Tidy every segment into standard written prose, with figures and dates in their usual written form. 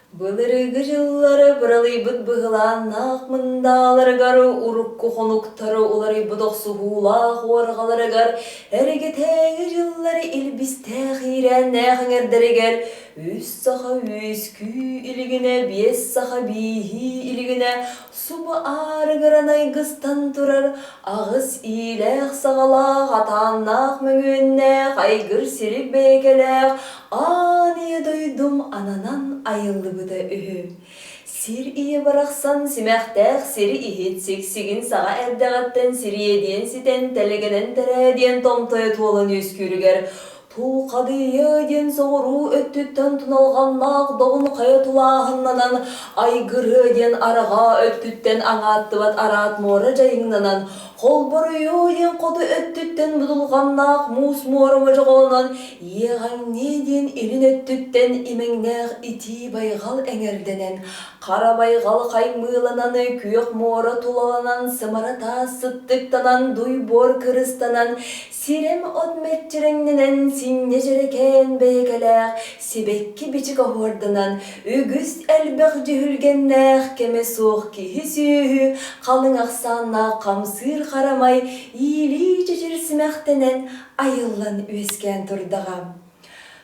Былырыгы жыллары бұралайбыт бұғыланақ мындаларыгар, урукку қонуктары оларайбыдық суғулақ орғаларыгар, әрігетәңі жыллары илбісті қирән нәғіңердерігер, үс саха үс күй илігіне, бес саха бейхи илігіне, субы арыгыранай гыстан тұрар, ағыз иләқ сағалақ, атаннақ мүңіннәқ, айгыр сирик бәкеләқ, ане дойдум ананан айылды бұда үхі. Сир ие барақсан сімәқтәқ сири ихет сексігін саға әрдіғаттен сириеден ситен тәлігінен тәрәден томтайы туалын өскүрігер. Тул қадыйы ден соғыру өттіттен тұналғаннақ доғын қая тұлағыннанан, айгыры ден араға өттіттен аңаттыбат арат моры жайыңнанан, қол бұрыю ден қоды өттіттен бұдылғаннақ мұс морымы жоғынан, еғаң не ден елін өттіттен имеңнәқ ити байғал әңерденен, қара байғал қаймылананы күйек моры тұлаланан, сымарата сыттықтанан, дуй бор кырыстанан, сирем отметчереңненен синне жерекен бейкеләқ, себекки бичік оғырдынан, үгіс әлбәқ жүхілгеннәқ, кеме соқ кейі сүйі, қалың ақсанна қамсыр қарамай, илі жежір сімәқтенен айыллан өскен тұрдағам.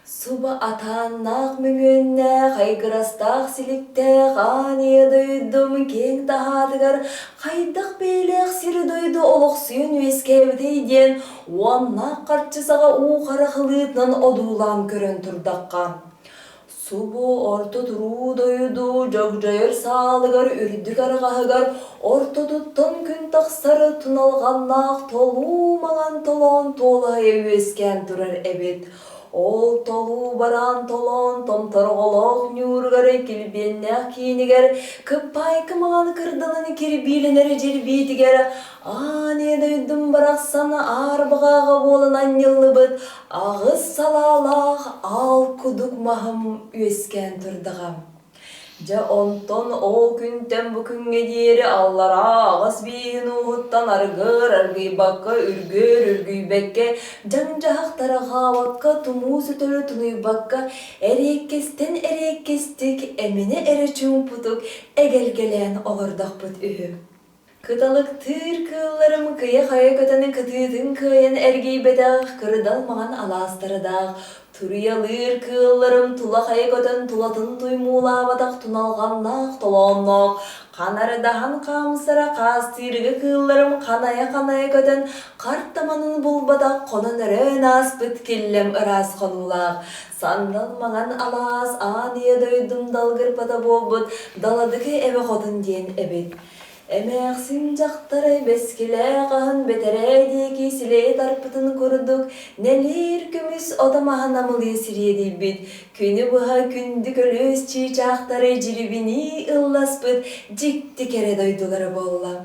Суба атаннақ мүңінне, қайғырастақ сіліктәқ, ане дойдым кең тағадығар, қайдақ бейлек сірі дойды олық сүйін өскебдейден, уаннақ қартшысаға уқара қылытнан одулан көрін тұрдаққа. Субу орто тұру дойду, жоқ жайыр салығар, үрдік арғағығар, орто тұттын күн тақсары тұналғаннақ, толу маған толон толай өскен тұрар әбет. Ол толу баран толон, томторғолық нүргары келбеннәқ кейінігер, күппай кымаған кырдылын кербейленер жербейтігер, ане дойдым барақсаны арбығаға болын аннелі бұд, ағыз салалақ ал күдік мағым өскен тұрдығам. Жа онтон ол күнтен бүкінге дейірі аллара ағыз бейін ұғыттан арғыр баққа үргір бәкке жан-жақтара ғаватқа тумузы төлі тұны баққа әреккестен әреккестік әміне әрі чүмпұтық әгелгелен олырдақ бұд үйі. Кыталық тыр кылларым кыя қая көтінің кытытын кыян әргей бәдәқ кырдалмаған аластырдақ. Турыялыр кылларым тула қая көтін тулатын туймулабадақ туналғаннақ толоннақ. Қанарыдахан қамсыра қастырғы кылларым қаная көтін қарттаманын бұлбадақ қонын өрін аспыт келлем ырас қонулақ. Сандалмаған алас ане дойдым далгыр пата болбыт даладығы әбі қотын ден әбет. Әмәқсін жақтары бәскілі қағын бәтәрі декі сілей тарпытын көрдік, нәлер көміс отамаған амылы сіреді бет, күні бұға күнді көліс чичақтары jiribini ылласпыт, жекті кәрі дойдылары болла.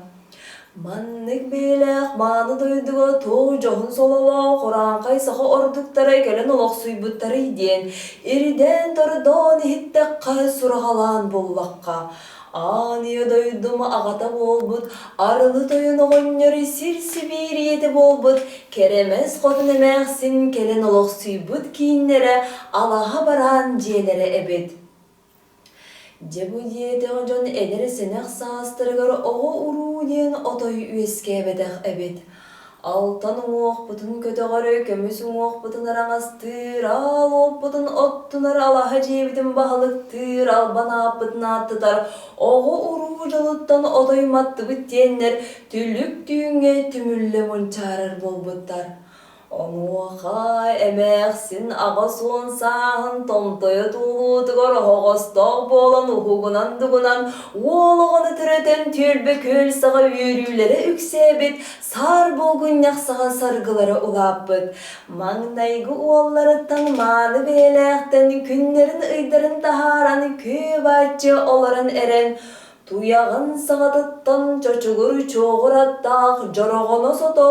Маннық бейләқ маны дойдығы тоғы жоғын солова, құран қайсақы ордықтары кәлін олық сұйбыттары ден, еріден тордан ехеттәк қай сұрғалан боллаққа. Ане дойдым ағата болбыт, арылы тойын оғыннері сір-сібір еті болбыт, керемес қотын әмәқсін келін олық сүйбыт кейінлері алаға баран желері әбет. Жебу диеті ғын әлері сенек састырғыр оғы ұру ден отой өске әбедіқ әбет. Алтан оқ бұтын көтіғары, көмісін оқ бұтын араңастыр, ал оқ бұтын оттынар, алаға жебітін бағылықтыр, албана бұтын аттытар, оғы ұру жылыттан одойматты бүттенлер, түлік түйінге түмілі мұнчарыр бол бұттар. Онуаға әмәқсін аға суын сағын томтойы тұлутығыр хоғыстық болан ұхуғынан дүгінан олығыны түретін төлбі көл саға өрілері үксәбет, сар болғын яқсаға сарғылары ұлаппыд. Маңдайғы оларыттан маны беләқтен күнлерін ұйдарын тахаран көп айтчы оларын әрен. Туяғын сағадыттан чочуғыр чоғыраттақ жорағыны сото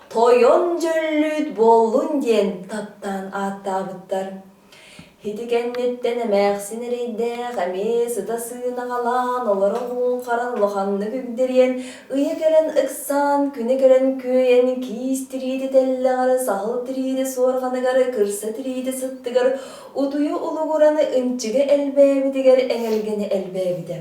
тойон жөллүт болын ден таптан аттабыттар. Hitikennetten emek siniride Gami sıda sığına kalan Oların karan lohanlı gügderiyen Iya gelen ıksan Küne gelen köyen Kis tiridi tellar Sahıl tiridi sorganıgar Kırsa tiridi sıttıgar Utuyu uluguranı ınçıge elbebedigar Engelgeni elbebide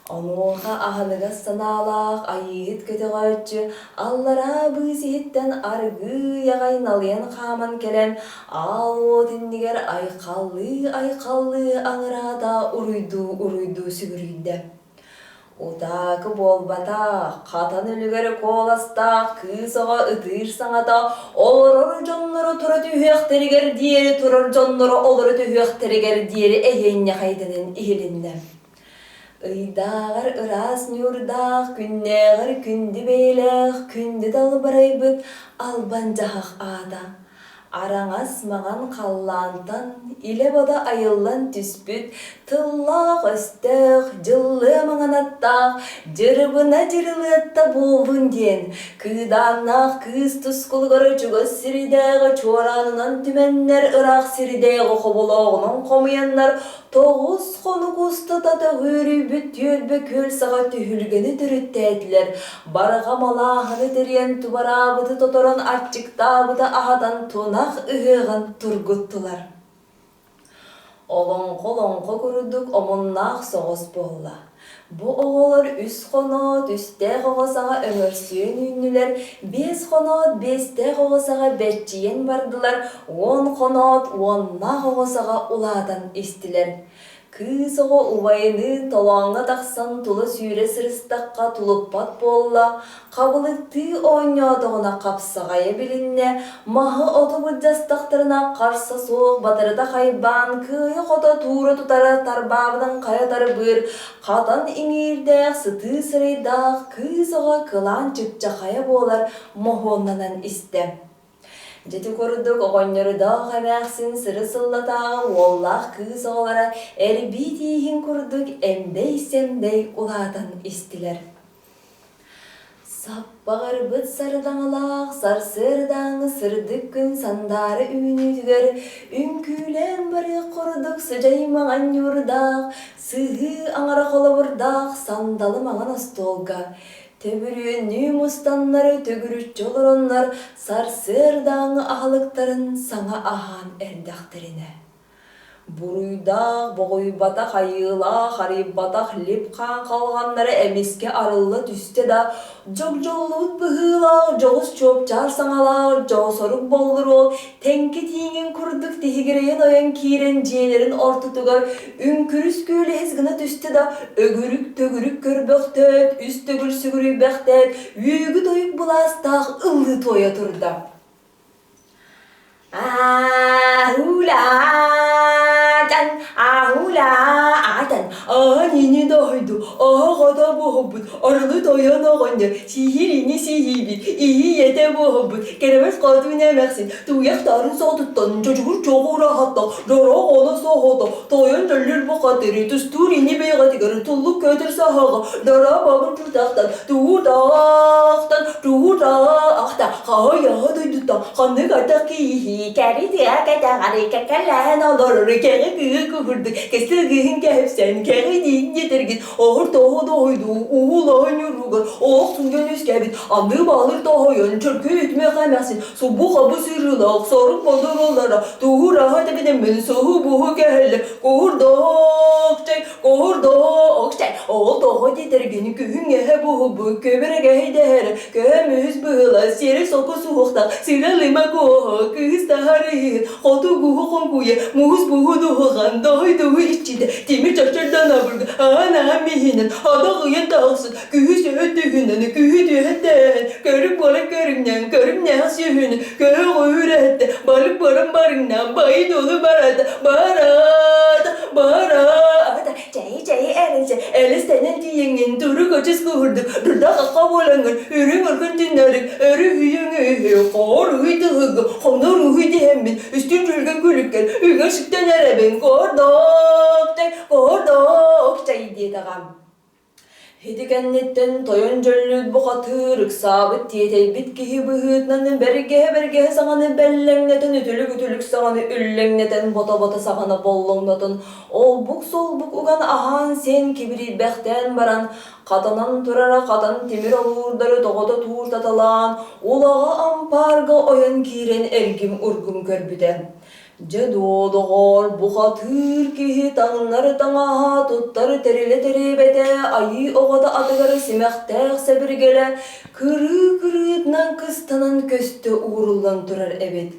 Onuğa ahılıga sanalaq ayıt kötüğüçü Allara bızihitten argı yağaynalayan kaman kelen Al o dindiger aykallı anırada uruydu sügürüyde Udakı bolbata, katan ölügeri kolasta, kısağa ıtır sana da Olur canları tura tühüyakteriger diyeri turur canları olur tühüyakteriger diyeri eğen yakaydanın ihilinde Ыйдағар ырас нюрдақ, күннеғір күнді бейлеғ, күнді дал барайбыт, албан жағақ ада. Араңас маған қаллантан, иле бода айыллан түспіт, тыллақ өстіқ, жылы маған аттақ, жырбына жырлытта болбын ден. Кыданақ кыз тұскылғыр жүгіс сіридеғі, чоранынан түменнер ырақ сіридеғі қобылоғының қомыяннар, Тоғыз қонық ұстатады ғөрі бүттүйелбі көл саға түйілгені түріттәділер. Барға малағыны дірен тубарабыды тоторын атчықтабыды ағадан тонақ ұғығын тұргыттылар. Олонқо көрдік омыннақ соғыз болла. Бұ оғылар үс қонот, үсте қоғысаға өңірсүйен үйінілер, бес қонот, бесте қоғысаға бәтчиен бардылар, 10 қонот, 10-на қоғысаға уладан істілер. Кыз оғы ұвайыны толаңы тақсан тұлы сүйре сырыстаққа тұлып бат болла, қабылықты ойнадығына қапсағайы білінне, мағы оты бұджастақтарына қарса соқ батырыда қайбан, күйі қота туыры тұтары тарбабының қаятары бір, қатан еңірдәқ, сыты сырайдақ, кыз оғы қылан жүкча қайы болар, мұхоннанан істем. Жеті көрдік оғаннырыдағы әмәқсін сыры сыллатағы оллақ кыз оғалара әрбі дейін көрдік әмдей-сәмдей ұладан істілер. Саппағыр бұт сардаңылақ, сарсырдаңы сырдық күн сандары үйіні түгер, үнкүлен бары құрдық сұжай маған юрдақ, сығы аңара қолы бұрдақ, сандалы маған остолға. Төбірі мұстанлары төгіріш жолыронлар, сарсырдаңы ағылықтарын саңа ахан әрдақтарыны. Бұруйдақ, боғойбатақ айыла, харибатақ лепқан қалғанлары әмеске арылы түсте да, жоқ-жолуыт бұғылақ, жоғыз чөп жар саңалақ, жоғысырық болдыр ол, тәңкі тиіңін күрдік дегірейін ойын кейрен жиелерін ортытығар, үнкүріс көлі ezgіні түсте да, өгірік-төгірік көрбөқтет, үстігіл сүгірі бәқтет, үйгі тойық бұластақ ұлы тоя тұрды. Ahulatan, anini daydı, ağada boğubut, arılı dayanağanlar, sihirini sihibit, iyi yete boğubut, keremez kadın emeksin, tuyaktarın sadıttan, çocuğur çoğu rahatta, dara ona sahada, dayan derler bu kaderi, düsturini beygadigari, tulluk kötür sahaga, dara babın tutaktan, tuğdağdan, kaya duydutan, kanı katak ihi, keri diya katakari, kakalan alır, kere kıvırdık, kestirgin kehipsen, kere din yetirgin, ağır daha doydu, uğulan yürügar, ağsın gönüs kebit, anı balır dahayan, çırkı ütmek emesin, subu kabı sürülak, sarık badır onlara, tuğu rahat edemin, suhu buhu kehelle, kurdok çay, ağıl daha yetirgin, kühün ehe buhu bu, köbere gehidere, köhemüz bığla, seri soku soğukta, silelime koha, kız taharihir, kotu guhu konkuye, muhuz buhu duhuğan, dahi duhu içinde, demir çarşardan abırgı, ana mihinen, adağıyan dağsın, kühü söğüttüğünden, kühü düğütten, körük balık körümden, körüm nehas yühünü, körük öğretten, balık barın barından, bayi dolu barada, çayı elinse, elistenen diyengin, duru koçuz kuhurduk, durda kaka bolangan, ürün ırkın dinlerik, ürü hüyünü, kor hüydü hıgı, honor hüydü hemmin, üstün jülgen gülükken, ügün şıktan ereben, kordok çay diye dağam. Hedikennetten toyon jöllüt buqatırık sabıt tiyetey bitkihi bıhıtnan berge sağanı bellengneten ütülük sağanı üllengneten bota sağanı bollongnatan olbuk solbuk ugan ahan sen kibiri bähten baran qatanan turara qatan timir olurları toğoda tuğurtatalan ulağa amparga oyan kiren ergim urgum körbüten. Jadoğor buqatır kihi tağınları taŋaha tuttarı terile bete ayı oğada adıgarı simeqteq sebirgele kırıtnan kıstanan köstü uğrullan turar ebet.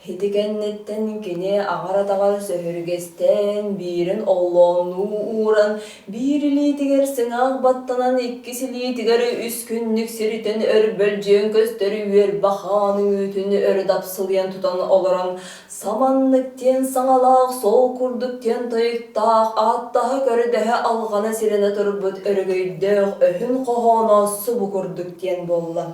Hidikennetten kine ağara tağar söhürgesten birin ollonu uğran birili tiger sığaq battanan ikkisili tiger üskünlük siriten bölceğin kösteri ver baxanın ütünü dapsılyan tutan olaran samanlıkten saŋalaq sol kurdukten toyuktaq attaha kördehe alğana sirene turbut örgöydöq öhün qohona su bukurdukten bolla.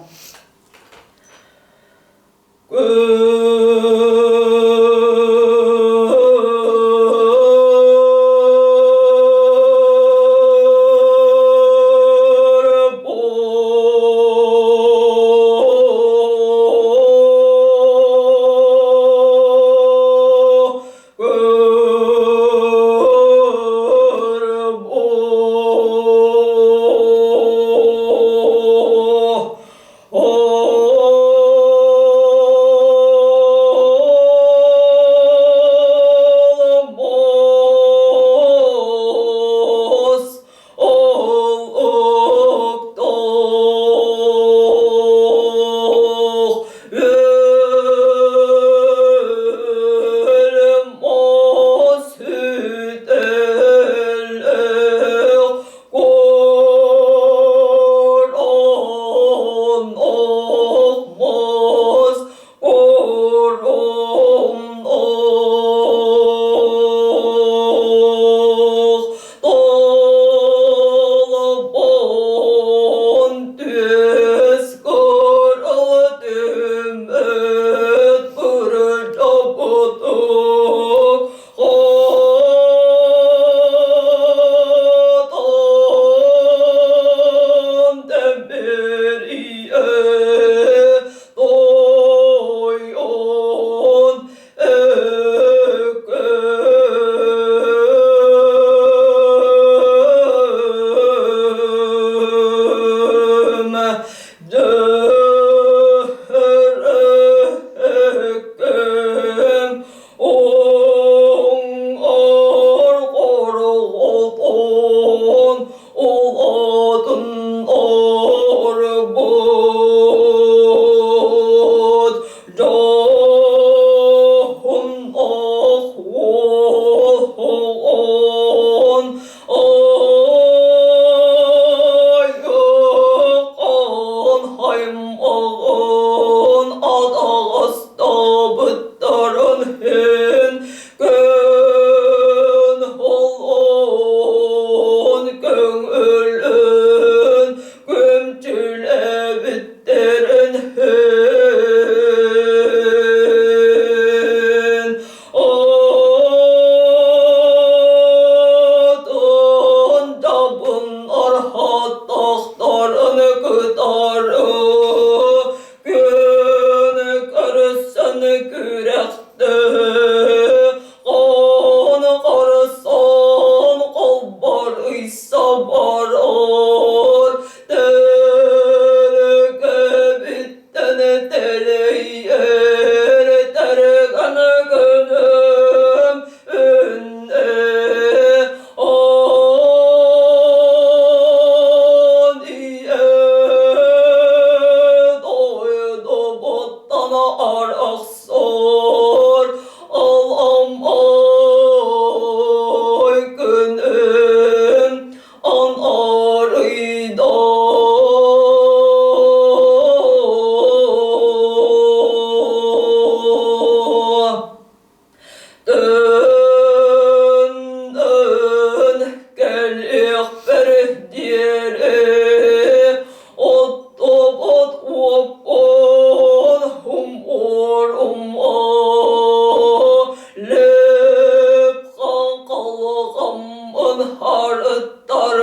Har ıttar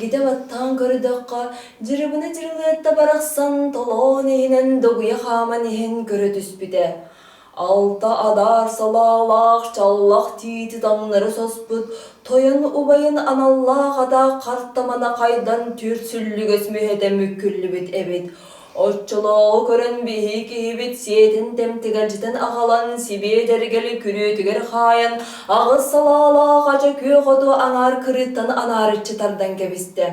Ите баттан көрдөкка жырыбына жырылыатта барахсан толон ehinen догуя хаман ehен көрө түспүте. Алта адар салалах чаллах тиити таңнары соспут, тойын убайын аналлағада қарттамана қайдан түрсүллүгөс мүхете мүккүллүбүт эбит. Отчолоо көрөн биһи киһибит сиэтин темтигелжитен агалан сибиэтергели күрүүтүгер хаян агыс салаалаах ажа күөхоту аңар кырыттан анаарычытардан кебисте.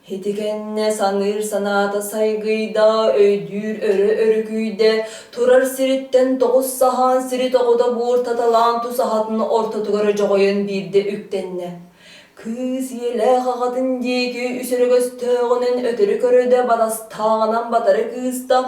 Хитикенне саңыр санаата сайгыйда өйдүр өрө өрүкүйде турар сириттен тоғыз сахан сири тоғуда бууртаталаан тусахатын ортотугары жогойын бирде үктенне. Кыз еле қағатын дейкі үсірігістіғінің өтірі көріде бадастағынан батары кызда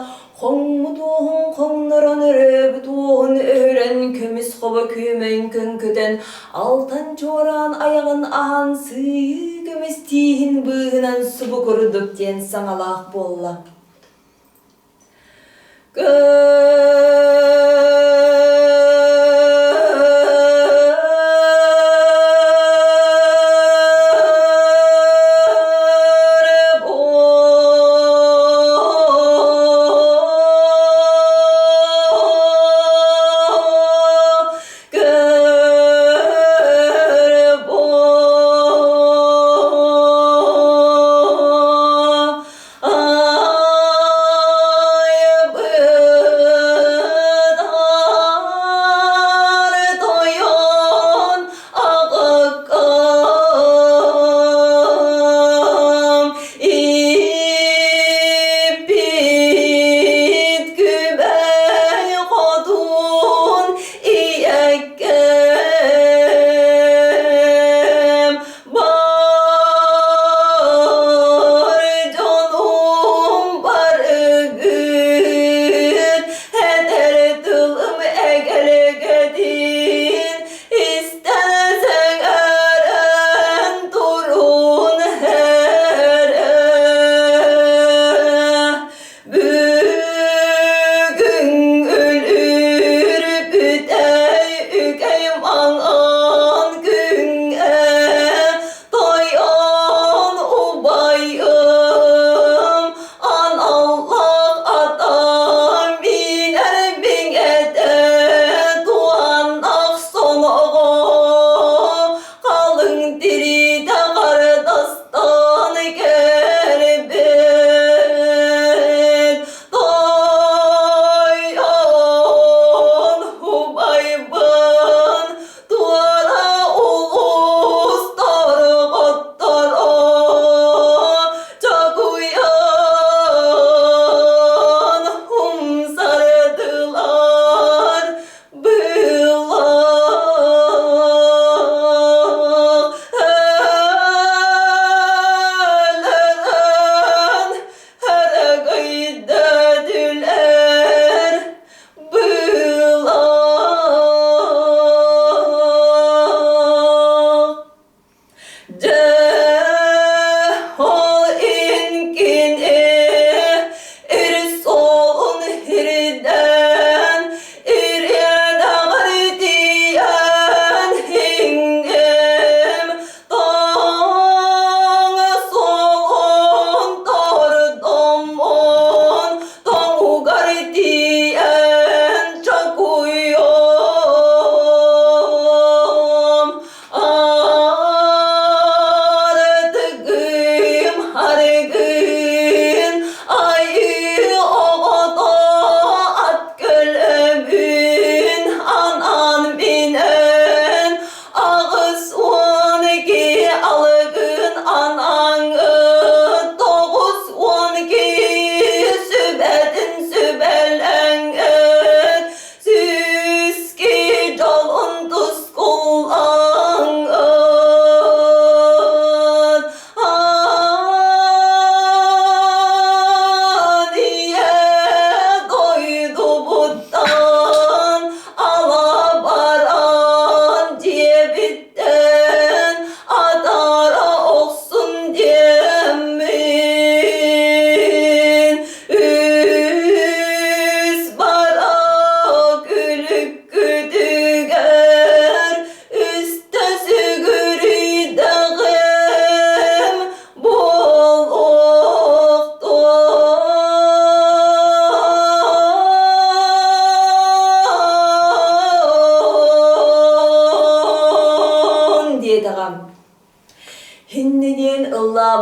қоңмы туғын қоңныран өрөбі туғын өрен көміс қобы күймейін көнкөтен алтан чоран аяғын ахан сыйы көміс тиін бұғынан сұбы көрдік ден саңалақ болла.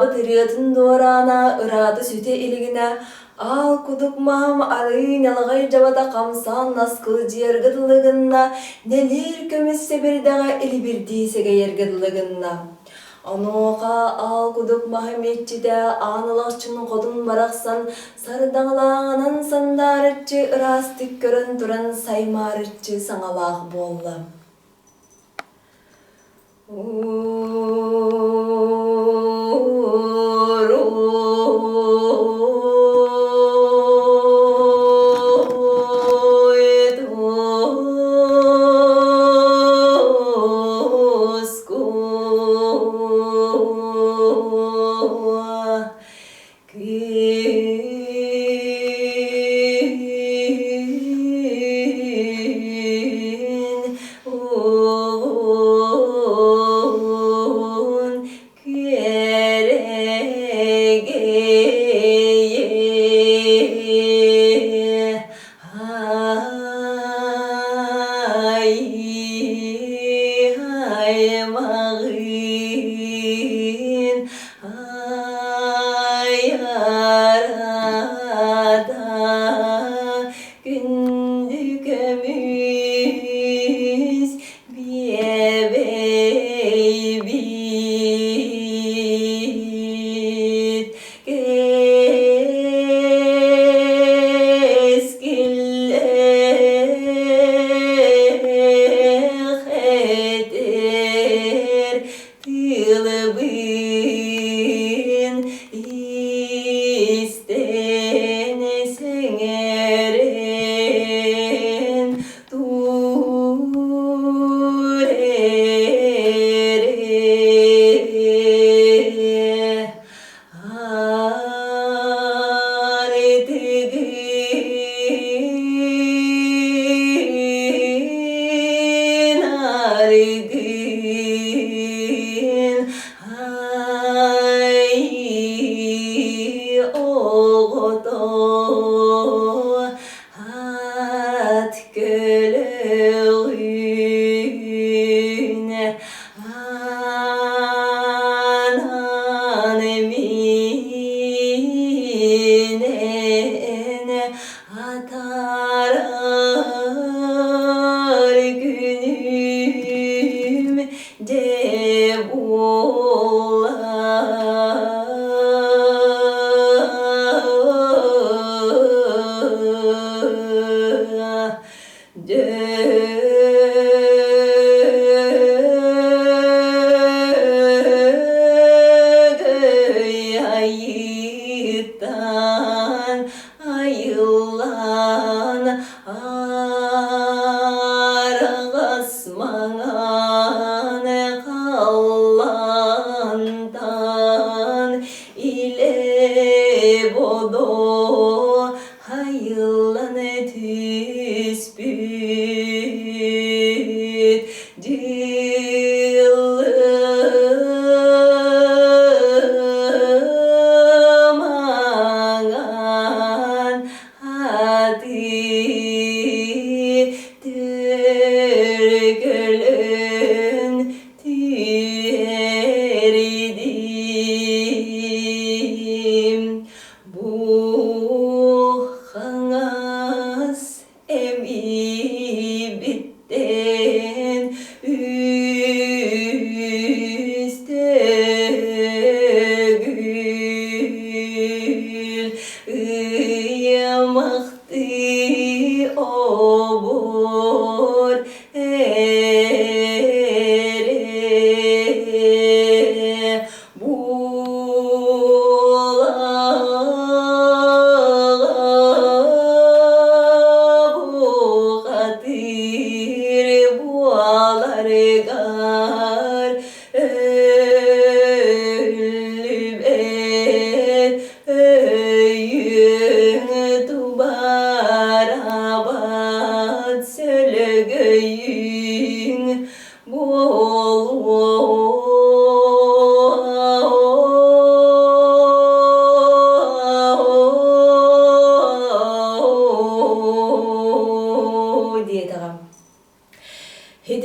Abı tırıtın doğrana, ıradı süte ilgine, al kuduk maham alın algay jabada kamsan naskıl ciğer gıdılığına, nelir kömüsse bir dağa eli bir disege yer gıdılığına. Anoğa al kuduk Muhammedçide anılakçının kodun baraksan sarıdağlanan sandarıççı ırastık görün duran saymarıççı sanalaq bolla.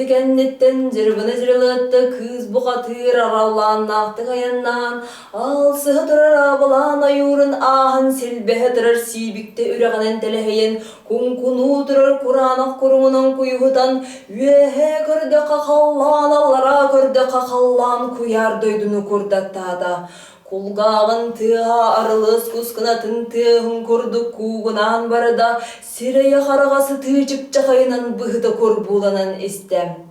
kennetten jırbını jırılıttı kız bu katır arallannaktı kayannan alsı durar balan ayurun ahın silbehe durar sibikte üreğinen teleheyen kunkunu durar Kur'anak kurumunun kuyuhudan üehe körde kakallan allara körde kakallan kuyar doydunu kurdattada Kulgağın tığa arılız kuskunatın tığın kurduk kuğunan barada Sireye karagası tığcık çakayınan bıhda kurbulanan istem.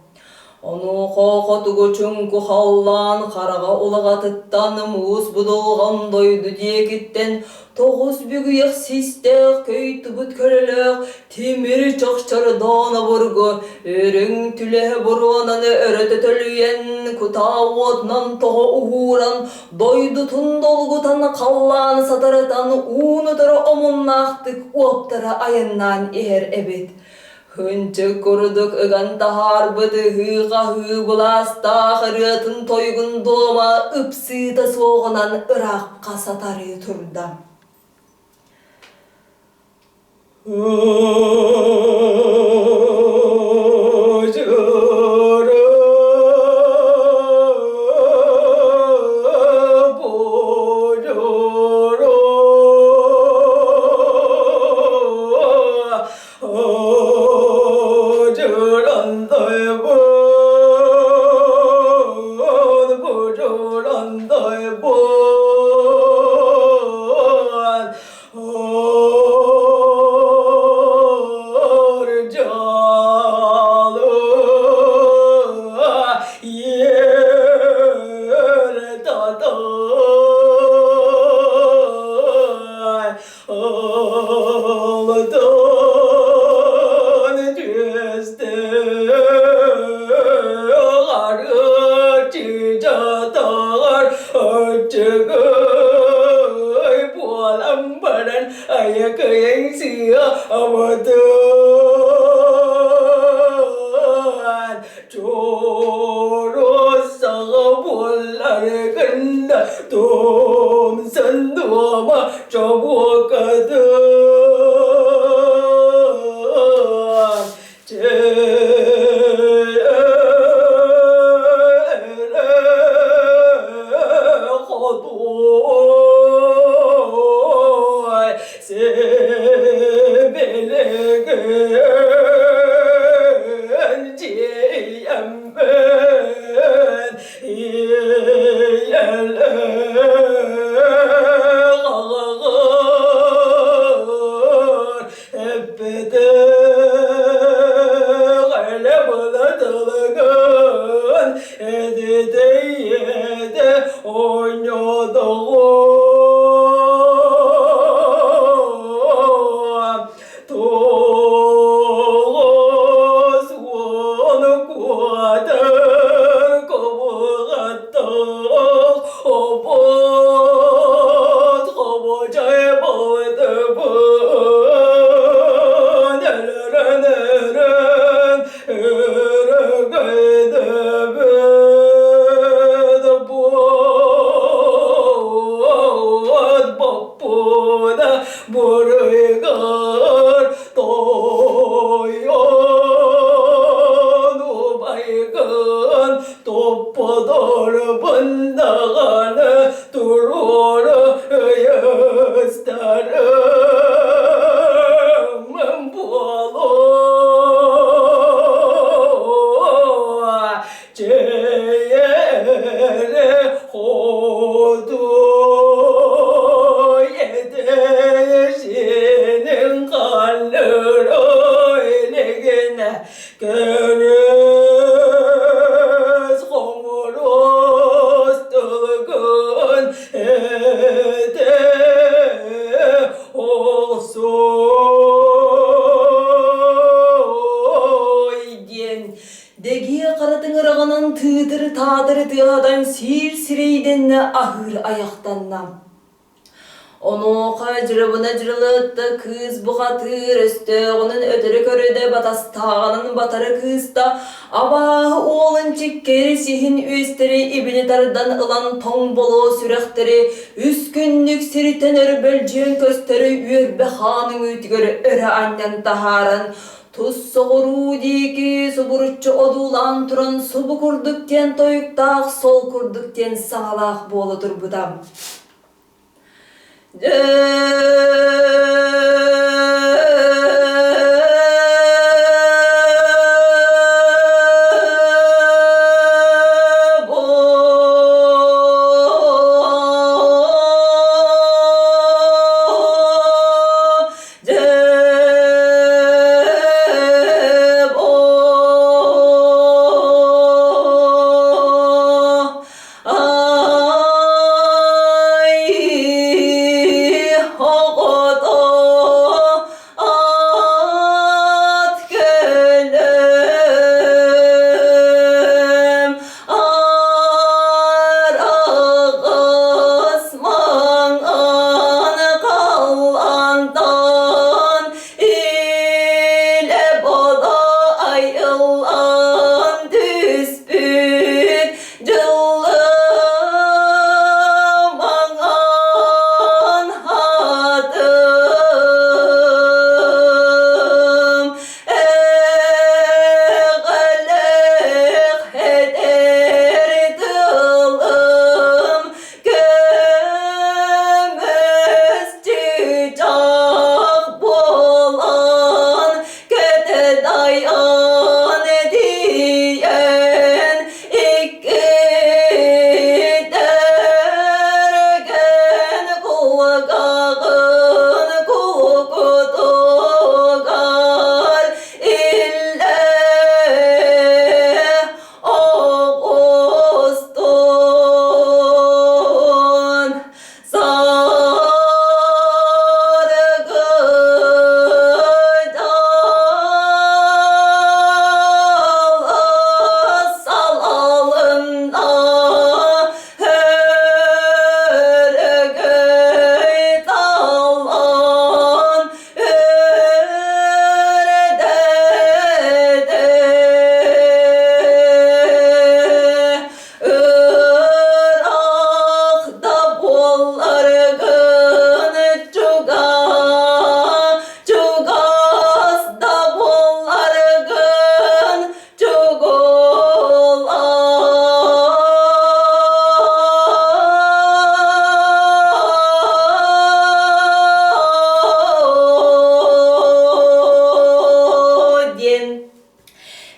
Onu qoqotugu çunku hallan karaga ulaga tıttan muus budulgan doydu diyekitten Toğuz bügüyek sistek köy tubut körelek timir çakçarı dana burgu Örün tülehe burunan öröte tölüyen kutavatnan toğa uhuran Doydu tun dolgutan kallan sataratan unutura omunaktık uaptara ayından eher ebed Hınçı kurduk ıgan tahar bıdı hıqa hı bulasta hırıtın toygun doğma ıpsıda soğunan ırakka satarı turda. Ahır ayaktanna. Onu kajrıbına jırılıttı kız bu katır üstü onun ötürü körüde batastağının batarı kızda abahı oğlun çikkeri sihin üsteri ibilitardan ılan ton bolu sürekteri üst günlük siriten örü bölcüğün kösteri üyürbe hanın ütgörü örü annen taharan Tuz soğuru diki suburutçu odulan turan subu kurdukten toyuktaq sol kurdukten sağalaq boludur budam.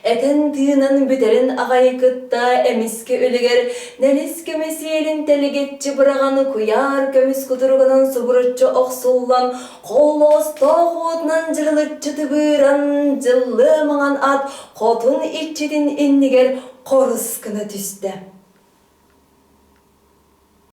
Eten tığının büterin ağaykıtta emiske ölüger, neliske meselin teligetçi bırağanı kuyar, kömüs kuturgunun suburutçu oksullan, kolosta kotnan jırılıtçı tıbıran, jıllı mağan at, kotun içidin inniger, koruskını tüste.